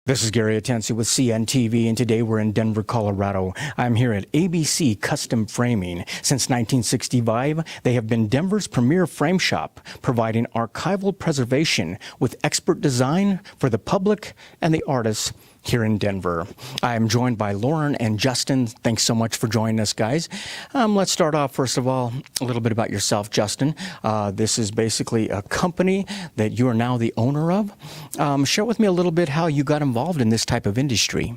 This is Gary Atencio with CNTV, and today we're in Denver, Colorado. I'm here at ABC Custom Framing. Since 1965, they have been Denver's premier frame shop, providing archival preservation with expert design for the public and the artists here in Denver. I am joined by Lauren and Justin. Thanks so much for joining us, guys. Let's start off, first of all, a little bit about yourself, Justin. This is basically a company that you are now the owner of. Share with me a little bit how you got involved in this type of industry.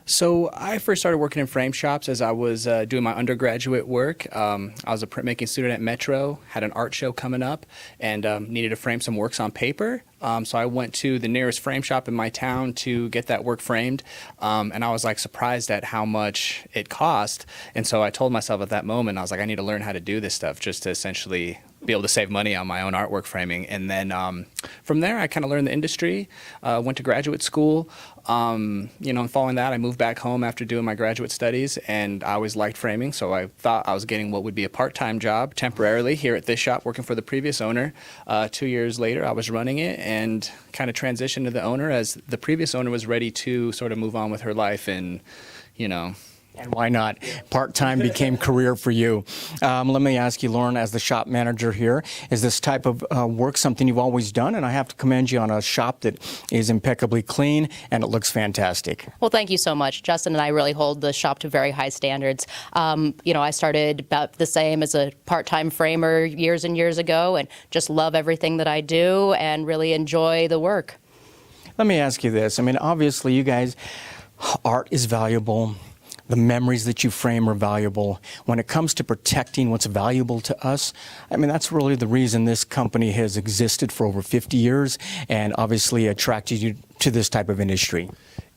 So I first started working in frame shops as I was doing my undergraduate work. I was a printmaking student at Metro, had an art show coming up, and needed to frame some works on paper. So I went to the nearest frame shop in my town to get that work framed, and I was like surprised at how much it cost. And so I told myself at that moment, I was like, I need to learn how to do this stuff just to essentially be able to save money on my own artwork framing. And then from there, I kind of learned the industry, went to graduate school. And following that, I moved back home after doing my graduate studies, and I always liked framing, so I thought I was getting what would be a part-time job temporarily here at this shop, working for the previous owner. 2 years later, I was running it and kind of transitioned to the owner as the previous owner was ready to sort of move on with her life and, And why not? Part-time became career for you. Let me ask you, Lauren, as the shop manager here, is this type of work something you've always done? And I have to commend you on a shop that is impeccably clean and it looks fantastic. Well, thank you so much. Justin and I really hold the shop to very high standards. I started about the same as a part-time framer years and years ago and just love everything that I do and really enjoy the work. Let me ask you this. I mean, obviously, you guys, art is valuable. The memories that you frame are valuable. When it comes to protecting what's valuable to us, I mean, that's really the reason this company has existed for over 50 years and obviously attracted you to this type of industry.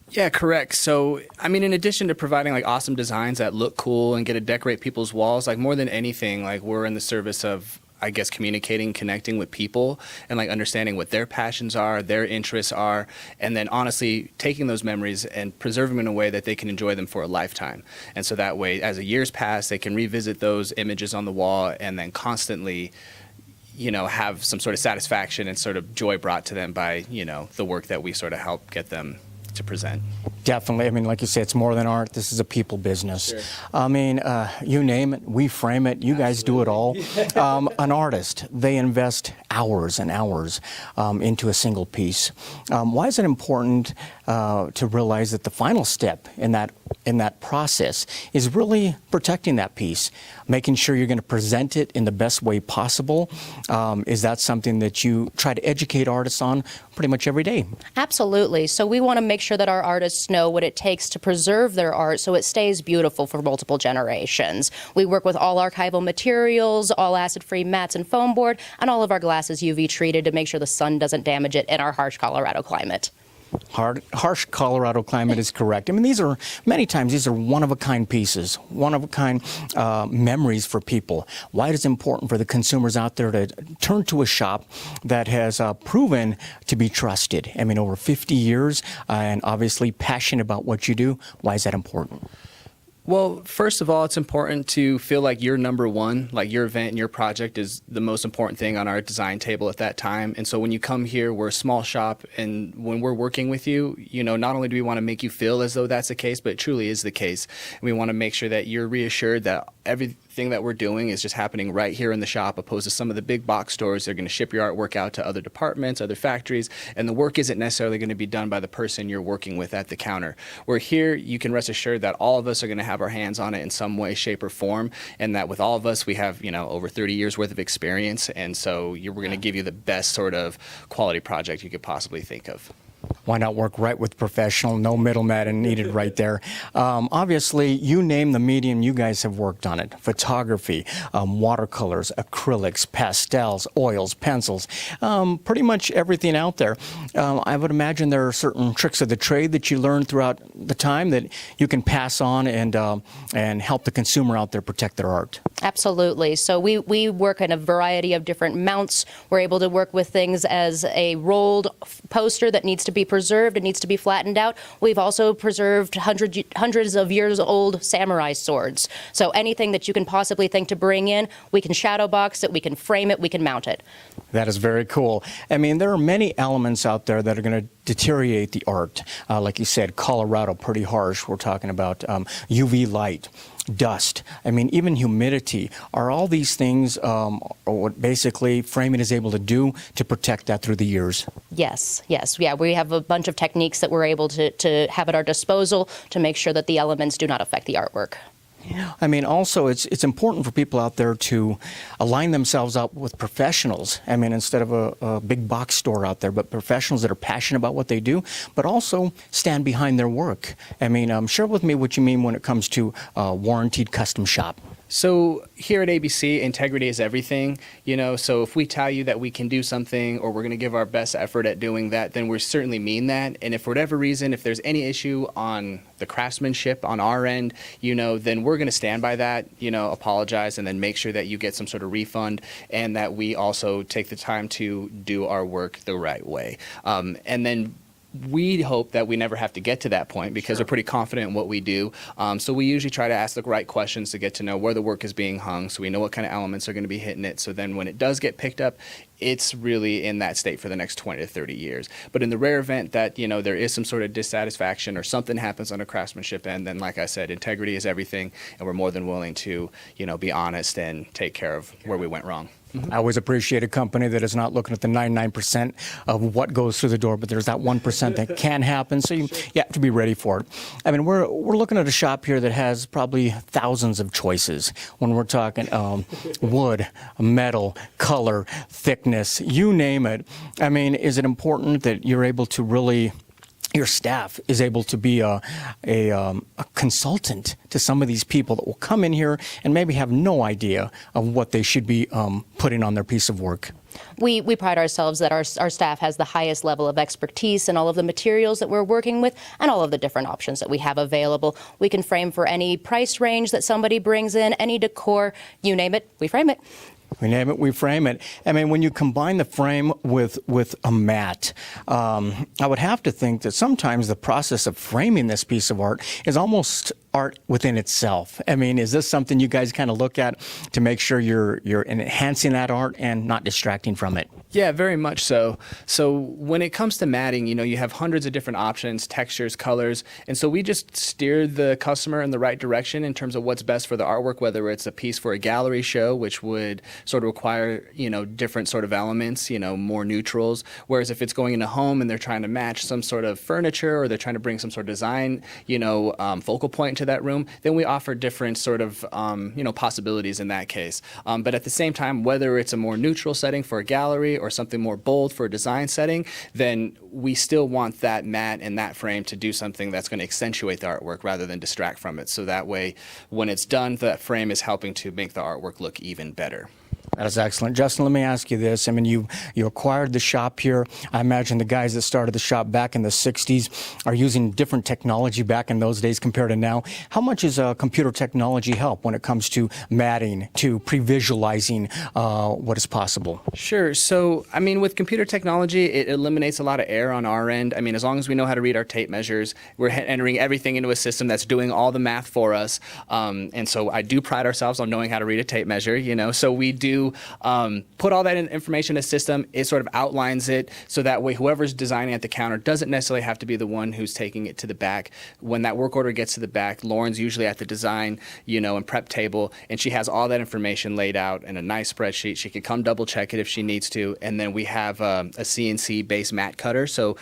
Yeah, correct. So, in addition to providing like awesome designs that look cool and get to decorate people's walls, like more than anything, like we're in the service of, I guess, communicating, connecting with people and like understanding what their passions are, their interests are, and then honestly taking those memories and preserving them in a way that they can enjoy them for a lifetime. And so that way, as the years pass, they can revisit those images on the wall and then constantly, have some sort of satisfaction and sort of joy brought to them by, the work that we sort of help get them to present. Definitely. I mean, like you say, it's more than art. This is a people business. Sure. You name it, we frame it. You guys do it all. An artist, they invest hours and hours into a single piece. Why is it important to realize that the final step in that process is really protecting that piece, making sure you're going to present it in the best way possible? Is that something that you try to educate artists on pretty much every day? Absolutely. So we want to make sure that our artists know what it takes to preserve their art so it stays beautiful for multiple generations. We work with all archival materials, all acid-free mats and foam board, and all of our glass is UV treated to make sure the sun doesn't damage it in our harsh Colorado climate. Harsh Colorado climate is correct. I mean, many times these are one-of-a-kind pieces, one-of-a-kind memories for people. Why it is important for the consumers out there to turn to a shop that has proven to be trusted. I mean, over 50 years and obviously passionate about what you do. Why is that important? Well, first of all, it's important to feel like you're number one, like your event and your project is the most important thing on our design table at that time. And so when you come here, we're a small shop, and when we're working with you, not only do we want to make you feel as though that's the case, but it truly is the case. And we want to make sure that you're reassured that everything that we're doing is just happening right here in the shop, opposed to some of the big box stores. They're going to ship your artwork out to other departments, other factories, and the work isn't necessarily going to be done by the person you're working with at the counter. We're here, you can rest assured that all of us are going to have our hands on it in some way, shape, or form, and that with all of us, we have, over 30 years worth of experience, and so we're going to give you the best sort of quality project you could possibly think of. Why not work right with professional? No middleman needed right there. Obviously, you name the medium, you guys have worked on it. Photography, watercolors, acrylics, pastels, oils, pencils, pretty much everything out there. I would imagine there are certain tricks of the trade that you learned throughout the time that you can pass on and help the consumer out there protect their art. Absolutely. So we work in a variety of different mounts. We're able to work with things as a rolled poster that needs to to be preserved, it needs to be flattened out. We've also preserved hundreds of years old samurai swords. So anything that you can possibly think to bring in, we can shadow box it, we can frame it, we can mount it. That is very cool. I mean, there are many elements out there that are going to deteriorate the art. Like you said, Colorado, pretty harsh. We're talking about UV light, dust. I mean, even humidity. Are all these things what basically framing is able to do to protect that through the years? Yes. Yeah, we have a bunch of techniques that we're able to have at our disposal to make sure that the elements do not affect the artwork. I mean, also, it's important for people out there to align themselves up with professionals. I mean, instead of a big box store out there, but professionals that are passionate about what they do, but also stand behind their work. I mean, share with me what you mean when it comes to warranted custom shop. So here at ABC, integrity is everything, so if we tell you that we can do something or we're going to give our best effort at doing that, then we certainly mean that. And if for whatever reason, if there's any issue on the craftsmanship on our end, then we're going to stand by that, apologize, and then make sure that you get some sort of refund and that we also take the time to do our work the right way. And then we hope that we never have to get to that point because we're pretty confident in what we do. So we usually try to ask the right questions to get to know where the work is being hung so we know what kind of elements are going to be hitting it. So then when it does get picked up, it's really in that state for the next 20 to 30 years. But in the rare event that, there is some sort of dissatisfaction or something happens on a craftsmanship end, then like I said, integrity is everything, and we're more than willing to, be honest and take care of where we went wrong. I always appreciate a company that is not looking at the 99% of what goes through the door, but there's that 1% that can happen, so you have to be ready for it. I mean, we're looking at a shop here that has probably thousands of choices when we're talking wood, metal, color, thickness, you name it. I mean, is it important that you're able to really your staff is able to be a consultant to some of these people that will come in here and maybe have no idea of what they should be putting on their piece of work? We pride ourselves that our staff has the highest level of expertise in all of the materials that we're working with and all of the different options that we have available. We can frame for any price range that somebody brings in, any decor, you name it, we frame it. We name it, we frame it. I mean, when you combine the frame with a mat, I would have to think that sometimes the process of framing this piece of art is almost art within itself. I mean, is this something you guys kind of look at to make sure you're enhancing that art and not distracting from it? Yeah, very much so. So when it comes to matting, you have hundreds of different options, textures, colors, and so we just steer the customer in the right direction in terms of what's best for the artwork, whether it's a piece for a gallery show, which would sort of require, different sort of elements, more neutrals, whereas if it's going in a home and they're trying to match some sort of furniture or they're trying to bring some sort of design, focal point to that room, then we offer different sort of, possibilities in that case. But at the same time, whether it's a more neutral setting for a gallery or something more bold for a design setting, then we still want that mat and that frame to do something that's going to accentuate the artwork rather than distract from it. So that way, when it's done, that frame is helping to make the artwork look even better. That is excellent. Justin, let me ask you this. I mean, you acquired the shop here. I imagine the guys that started the shop back in the 60s are using different technology back in those days compared to now. How much does computer technology help when it comes to matting, to pre-visualizing what is possible? Sure. So, I mean, with computer technology, it eliminates a lot of error on our end. I mean, as long as we know how to read our tape measures, we're entering everything into a system that's doing all the math for us. And so I do pride ourselves on knowing how to read a tape measure, So we do put all that information in a system. It sort of outlines it so that way whoever's designing at the counter doesn't necessarily have to be the one who's taking it to the back. When that work order gets to the back, Lauren's usually at the design, and prep table, and she has all that information laid out in a nice spreadsheet. She can come double check it if she needs to, and then we have a CNC based mat cutter. So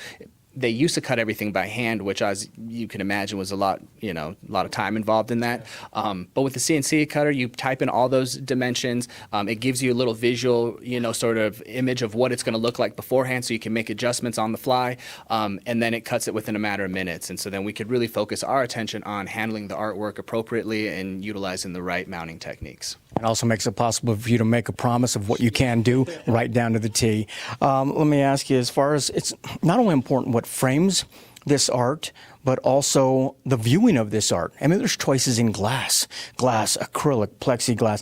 they used to cut everything by hand, which, as you can imagine, was a lot of time involved in that. But with the CNC cutter, you type in all those dimensions. It gives you a little visual, sort of image of what it's going to look like beforehand, so you can make adjustments on the fly. And then it cuts it within a matter of minutes. And so then we could really focus our attention on handling the artwork appropriately and utilizing the right mounting techniques. It also makes it possible for you to make a promise of what you can do right down to the T. Let me ask you, as far as it's not only important what frames this art, but also the viewing of this art. I mean, there's choices in glass, acrylic, plexiglass,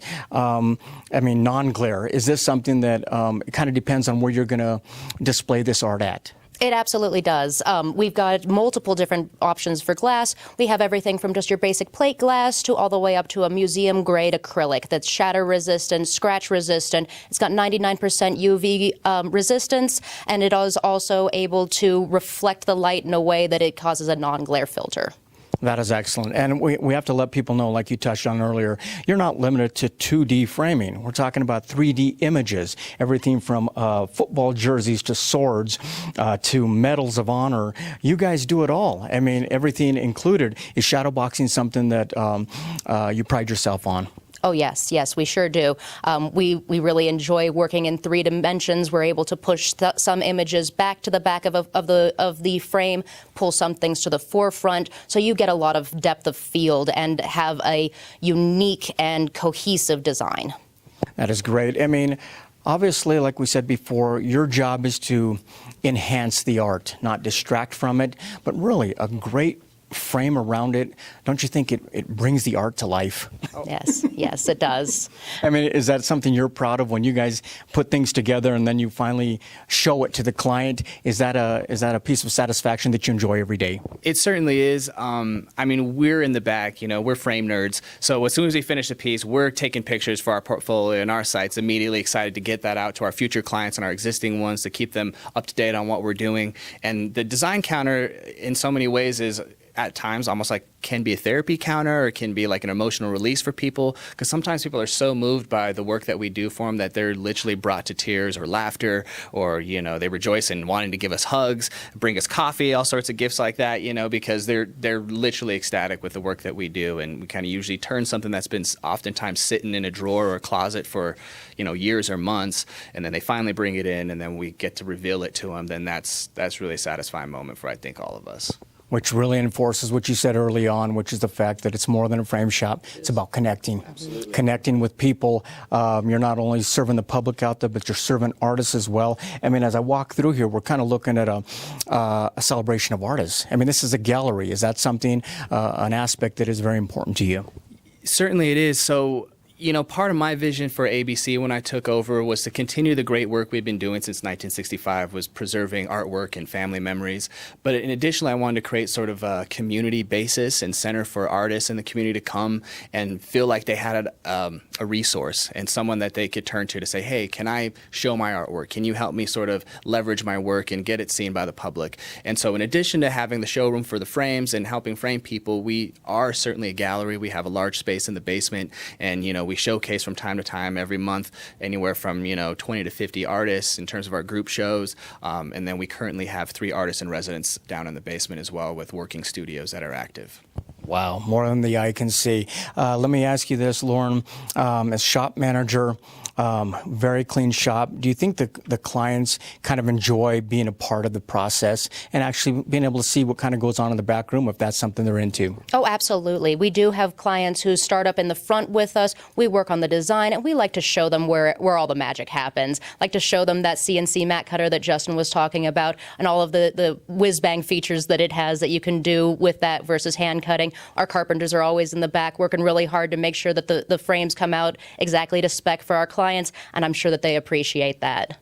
non-glare. Is this something that it kind of depends on where you're going to display this art at? It absolutely does. We've got multiple different options for glass. We have everything from just your basic plate glass to all the way up to a museum-grade acrylic that's shatter-resistant, scratch-resistant. It's got 99% UV resistance, and it is also able to reflect the light in a way that it causes a non-glare filter. That is excellent. And we have to let people know, like you touched on earlier, you're not limited to 2D framing. We're talking about 3D images, everything from football jerseys to swords to medals of honor. You guys do it all. I mean, everything included. Is shadowboxing something that you pride yourself on? Oh, yes, we sure do. We really enjoy working in 3 dimensions. We're able to push some images back to the back of the frame, pull some things to the forefront, so you get a lot of depth of field and have a unique and cohesive design. That is great. I mean, obviously, like we said before, your job is to enhance the art, not distract from it, but really a great frame around it. Don't you think it brings the art to life? Yes, it does. I mean, is that something you're proud of when you guys put things together and then you finally show it to the client? Is that a piece of satisfaction that you enjoy every day? It certainly is. I mean, we're in the back, we're frame nerds. So as soon as we finish a piece, we're taking pictures for our portfolio and our sites, immediately excited to get that out to our future clients and our existing ones to keep them up to date on what we're doing. And the design counter in so many ways is at times almost like can be a therapy counter or can be like an emotional release for people, because sometimes people are so moved by the work that we do for them that they're literally brought to tears or laughter, or they rejoice in wanting to give us hugs, bring us coffee, all sorts of gifts like that, because they're literally ecstatic with the work that we do. And we kind of usually turn something that's been oftentimes sitting in a drawer or a closet for years or months, and then they finally bring it in and then we get to reveal it to them. Then that's really a satisfying moment for, I think, all of us. Which really enforces what you said early on, which is the fact that it's more than a frame shop. It's about connecting. Absolutely. Connecting with people. You're not only serving the public out there, but you're serving artists as well. I mean, as I walk through here, we're kind of looking at a celebration of artists. I mean, this is a gallery. Is that something, an aspect that is very important to you? Certainly it is. So, part of my vision for ABC when I took over was to continue the great work we've been doing since 1965, was preserving artwork and family memories. But in addition, I wanted to create sort of a community basis and center for artists in the community to come and feel like they had a resource and someone that they could turn to say, hey, can I show my artwork? Can you help me sort of leverage my work and get it seen by the public? And so in addition to having the showroom for the frames and helping frame people, we are certainly a gallery. We have a large space in the basement, and we showcase from time to time every month anywhere from 20 to 50 artists in terms of our group shows, and then we currently have 3 artists in residence down in the basement as well with working studios that are active. Wow, more than the eye can see. Let me ask you this, Lauren, as shop manager, very clean shop. Do you think the clients kind of enjoy being a part of the process and actually being able to see what kind of goes on in the back room, if that's something they're into? Oh, absolutely. We do have clients who start up in the front with us. We work on the design, and we like to show them where all the magic happens. Like to show them that CNC mat cutter that Justin was talking about and all of the whiz-bang features that it has that you can do with that versus hand cutting. Our carpenters are always in the back working really hard to make sure that the frames come out exactly to spec for our clients, and I'm sure that they appreciate that.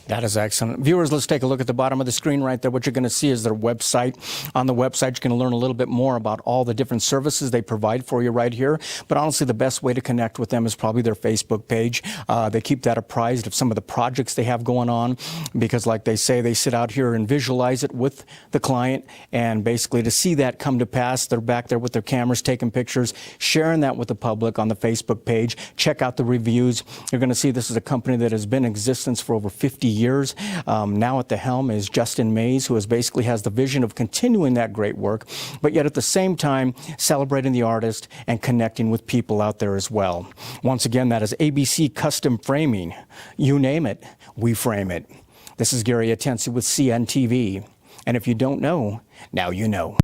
That is excellent. Viewers, let's take a look at the bottom of the screen right there. What you're going to see is their website. On the website, you're going to learn a little bit more about all the different services they provide for you right here. But honestly, the best way to connect with them is probably their Facebook page. They keep that apprised of some of the projects they have going on because, like they say, they sit out here and visualize it with the client. And basically, to see that come to pass, they're back there with their cameras taking pictures, sharing that with the public on the Facebook page. Check out the reviews. You're going to see this is a company that has been in existence for over 50 years. Now at the helm is Justin Mays, who basically has the vision of continuing that great work, but yet at the same time celebrating the artist and connecting with people out there as well. Once again, that is ABC Custom Framing. You name it, we frame it. This is Gary Atencio with CNTV. And if you don't know, now you know.